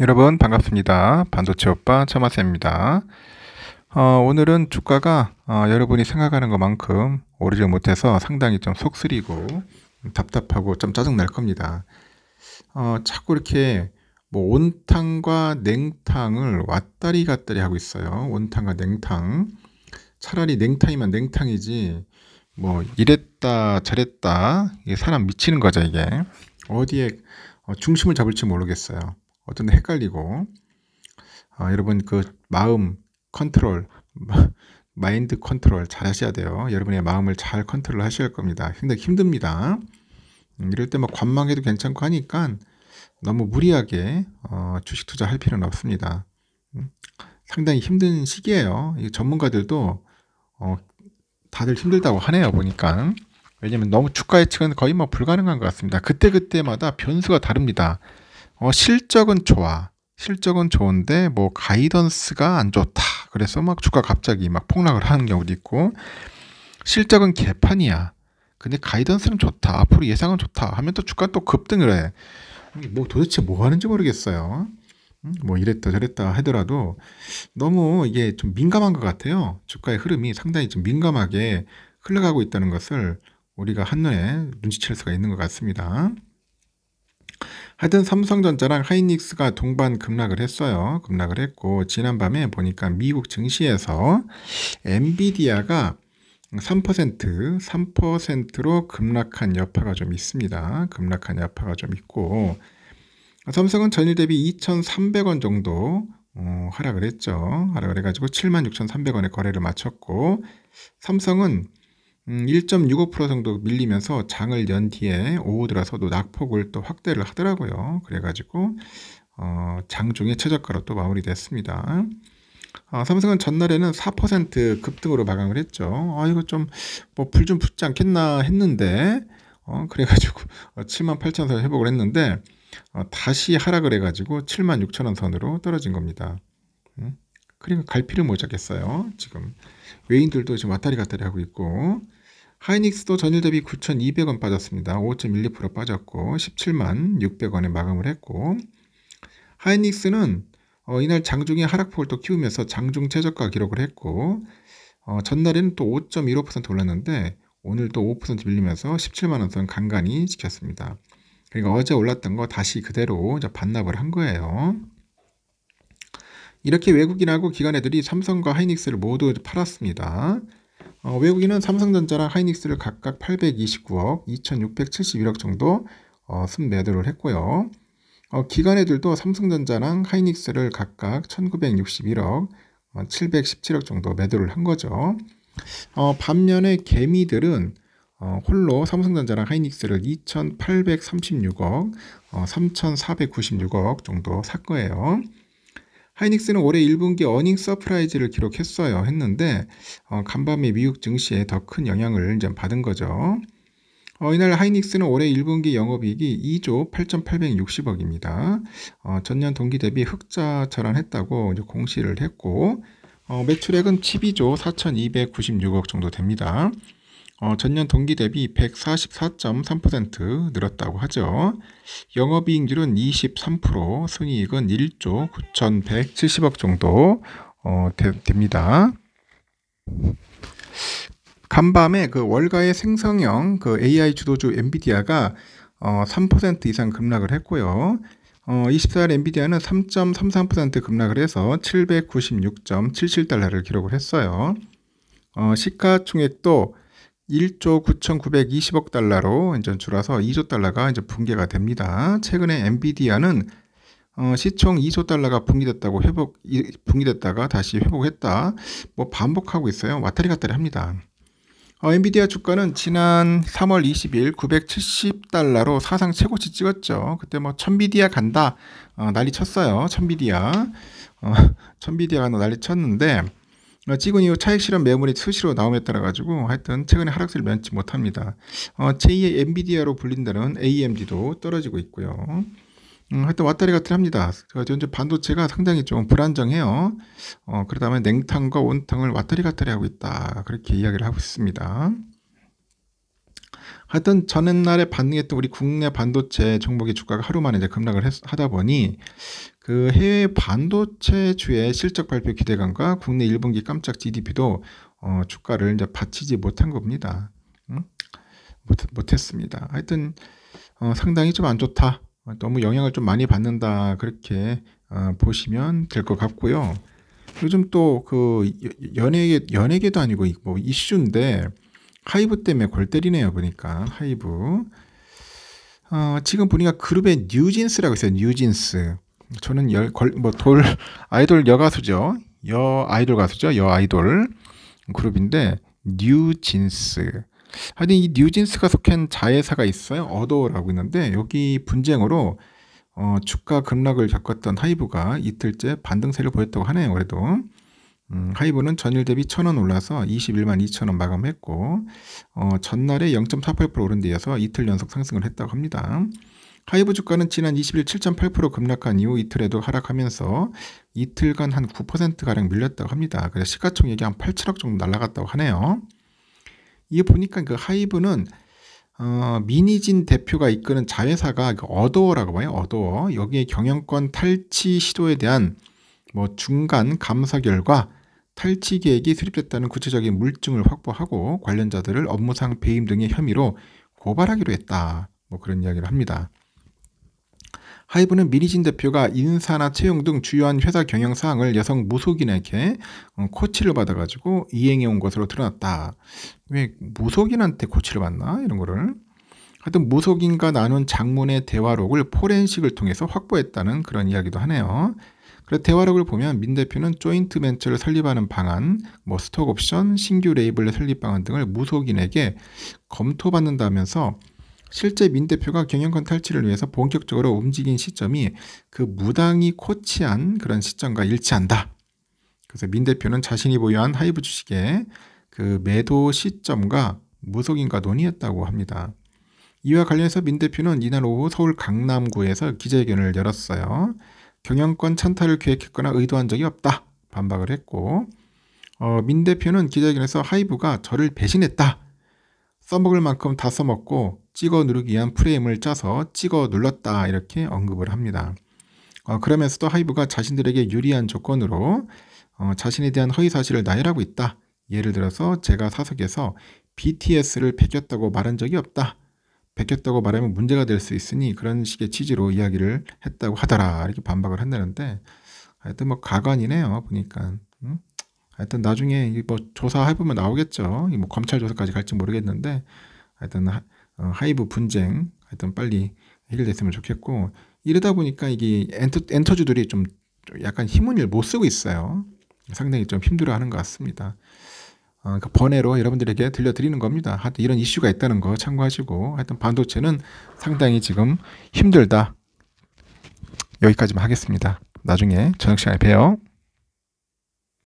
여러분 반갑습니다. 반도체 오빠 처마스입니다. 오늘은 주가가 여러분이 생각하는 것만큼 오르지 못해서 상당히 좀 속쓰리고 답답하고 좀 짜증날 겁니다. 자꾸 이렇게 뭐 온탕과 냉탕을 왔다리 갔다리 하고 있어요. 온탕과 냉탕. 차라리 냉탕이면 냉탕이지 뭐 이랬다 저랬다 이게 사람 미치는 거죠 이게. 어디에 중심을 잡을지 모르겠어요. 어떤 데 헷갈리고 여러분 그 마음 컨트롤 마인드 컨트롤 잘 하셔야 돼요. 여러분의 마음을 잘 컨트롤 하셔야 할 겁니다. 굉장히 힘듭니다. 이럴 때 뭐 관망해도 괜찮고 하니까 너무 무리하게 주식 투자할 필요는 없습니다. 상당히 힘든 시기예요. 이 전문가들도 다들 힘들다고 하네요 보니까. 왜냐면 너무 주가 예측은 거의 뭐 불가능한 것 같습니다. 그때그때마다 변수가 다릅니다. 실적은 좋아. 실적은 좋은데 뭐 가이던스가 안 좋다. 그래서 막 주가 갑자기 막 폭락을 하는 경우도 있고, 실적은 개판이야. 근데 가이던스는 좋다. 앞으로 예상은 좋다. 하면 또 주가 또 급등을 해. 뭐 도대체 뭐 하는지 모르겠어요. 뭐 이랬다 저랬다 하더라도 너무 이게 좀 민감한 것 같아요. 주가의 흐름이 상당히 좀 민감하게 흘러가고 있다는 것을 우리가 한눈에 눈치챌 수가 있는 것 같습니다. 하여튼 삼성전자랑 하이닉스가 동반 급락을 했어요. 급락을 했고, 지난밤에 보니까 미국 증시에서 엔비디아가 3%로 급락한 여파가 좀 있습니다. 급락한 여파가 좀 있고, 삼성은 전일 대비 2,300원 정도 하락을 했죠. 하락을 해가지고 76,300원에 거래를 마쳤고, 삼성은 1.65% 정도 밀리면서 장을 연 뒤에 오후 들어서도 낙폭을 또 확대를 하더라고요. 그래가지고 장중에 최저가로 또 마무리됐습니다. 삼성은 전날에는 4% 급등으로 마감을 했죠. 이거 좀 뭐 불 좀 붙지 않겠나 했는데 그래가지고 78,000선 회복을 했는데 다시 하락을 해가지고 76,000원 선으로 떨어진 겁니다. 그러니까 갈 필요 못 잡겠어요. 지금 외인들도 지금 왔다리 갔다리 하고 있고, 하이닉스도 전일 대비 9,200원 빠졌습니다. 5.12% 빠졌고 17만 600원에 마감을 했고, 하이닉스는 이날 장중에 하락폭을 또 키우면서 장중 최저가 기록을 했고, 전날에는 또 5.15% 올랐는데 오늘 또 5% 밀리면서 17만원 선 간간히 지켰습니다. 그러니까 어제 올랐던 거 다시 그대로 이제 반납을 한 거예요. 이렇게 외국인하고 기관애들이 삼성과 하이닉스를 모두 팔았습니다. 외국인은 삼성전자랑 하이닉스를 각각 829억, 2671억 정도 순매도를 했고요. 기관애들도 삼성전자랑 하이닉스를 각각 1961억, 717억 정도 매도를 한 거죠. 반면에 개미들은 홀로 삼성전자랑 하이닉스를 2836억, 3496억 정도 살 거예요. 하이닉스는 올해 1분기 어닝 서프라이즈를 기록했어요. 했는데 간밤에 미국 증시에 더 큰 영향을 이제 받은 거죠. 이날 하이닉스는 올해 1분기 영업이익이 2조 8,860억입니다. 전년 동기 대비 흑자 전환했다고 이제 공시를 했고, 매출액은 12조 4,296억 정도 됩니다. 전년 동기 대비 144.3% 늘었다고 하죠. 영업이익률은 23%, 순이익은 1조 9,170억 정도 됩니다. 간밤에 그 월가의 생성형 그 AI 주도주 엔비디아가 3% 이상 급락을 했고요. 24일 엔비디아는 3.33% 급락을 해서 796.77달러를 기록을 했어요. 시가총액도 1조 9,920억 달러로 이제 줄어서 2조 달러가 이제 붕괴가 됩니다. 최근에 엔비디아는 시총 2조 달러가 붕괴됐다가 다시 회복했다. 뭐 반복하고 있어요. 왔다리 갔다리 합니다. 엔비디아 주가는 지난 3월 20일 970달러로 사상 최고치 찍었죠. 그때 뭐 천비디아 간다 난리 쳤어요. 천비디아가 난리 쳤는데, 찍은 이후 차익 실현 매물이 수시로 나옴에 따라 가지고 하여튼 최근에 하락세를 면치 못합니다. 제2의 엔비디아로 불린다는 AMD도 떨어지고 있고요. 하여튼 왔다리 갔다리 합니다. 현재 반도체가 상당히 좀 불안정해요. 그러다 보면 냉탕과 온탕을 왔다리 갔다리 하고 있다. 그렇게 이야기를 하고 있습니다. 하여튼 전날에 반등했던 우리 국내 반도체 종목의 주가가 하루 만에 이제 급락을 하다 보니 그 해외 반도체주의 실적 발표 기대감과 국내 1분기 깜짝 GDP도 주가를 이제 받치지 못한 겁니다. 못했습니다. 하여튼 상당히 좀 안 좋다. 너무 영향을 좀 많이 받는다. 그렇게 보시면 될 것 같고요. 요즘 또 그 연예계도 아니고 뭐 이슈인데 하이브 때문에 골 때리네요. 보니까 하이브. 지금 보니까 그룹에 뉴진스라고 있어요. 뉴진스. 저는 아이돌 여가수죠. 아이돌 가수죠. 아이돌 그룹인데 뉴진스. 하여튼 이 뉴진스가 속한 자회사가 있어요. 어도어라고 있는데 여기 분쟁으로 주가 급락을 겪었던 하이브가 이틀째 반등세를 보였다고 하네요. 그래도 하이브는 전일 대비 1,000원 올라서 21만 2천원 마감했고 전날에 0.48% 오른 데 이어서 이틀 연속 상승을 했다고 합니다. 하이브 주가는 지난 20일 7.8% 급락한 이후 이틀에도 하락하면서 이틀간 한 9%가량 밀렸다고 합니다. 그래서 시가총액이 한 8천억 정도 날아갔다고 하네요. 이게 보니까 그 하이브는 미니진 대표가 이끄는 자회사가 어도어라고 봐요. 어도어. 여기에 경영권 탈취 시도에 대한 뭐 중간 감사 결과 탈취 계획이 수립됐다는 구체적인 물증을 확보하고 관련자들을 업무상 배임 등의 혐의로 고발하기로 했다. 뭐 그런 이야기를 합니다. 하이브는 미니진 대표가 인사나 채용 등 주요한 회사 경영 사항을 여성 무속인에게 코치를 받아가지고 이행해 온 것으로 드러났다. 왜 무속인한테 코치를 받나? 이런 거를. 하여튼 무속인과 나눈 장문의 대화록을 포렌식을 통해서 확보했다는 그런 이야기도 하네요. 그래서 대화록을 보면 민 대표는 조인트 벤처를 설립하는 방안, 뭐 스톡 옵션, 신규 레이블의 설립 방안 등을 무속인에게 검토받는다면서 실제 민 대표가 경영권 탈취를 위해서 본격적으로 움직인 시점이 그 무당이 코치한 그런 시점과 일치한다. 그래서 민 대표는 자신이 보유한 하이브 주식의 그 매도 시점과 무속인과 논의했다고 합니다. 이와 관련해서 민 대표는 이날 오후 서울 강남구에서 기자회견을 열었어요. 경영권 찬탈을 계획했거나 의도한 적이 없다. 반박을 했고 민 대표는 기자회견에서 하이브가 저를 배신했다. 써먹을 만큼 다 써먹고 찍어 누르기 위한 프레임을 짜서 찍어 눌렀다. 이렇게 언급을 합니다. 그러면서도 하이브가 자신들에게 유리한 조건으로 자신에 대한 허위 사실을 나열하고 있다. 예를 들어서 제가 사석에서 BTS를 베꼈다고 말한 적이 없다. 베꼈다고 말하면 문제가 될 수 있으니 그런 식의 취지로 이야기를 했다고 하더라. 이렇게 반박을 한다는데 하여튼 뭐 가관이네요. 보니까. 하여튼 나중에 뭐 조사해보면 나오겠죠. 뭐 검찰 조사까지 갈지 모르겠는데 하여튼 하이브 분쟁 하여튼 빨리 해결됐으면 좋겠고 이러다 보니까 이게 엔터주들이 좀 약간 힘을 못 쓰고 있어요. 상당히 좀 힘들어하는 것 같습니다. 그 번외로 여러분들에게 들려드리는 겁니다. 하여튼 이런 이슈가 있다는 거 참고하시고 하여튼 반도체는 상당히 지금 힘들다. 여기까지만 하겠습니다. 나중에 저녁 시간에 봬요.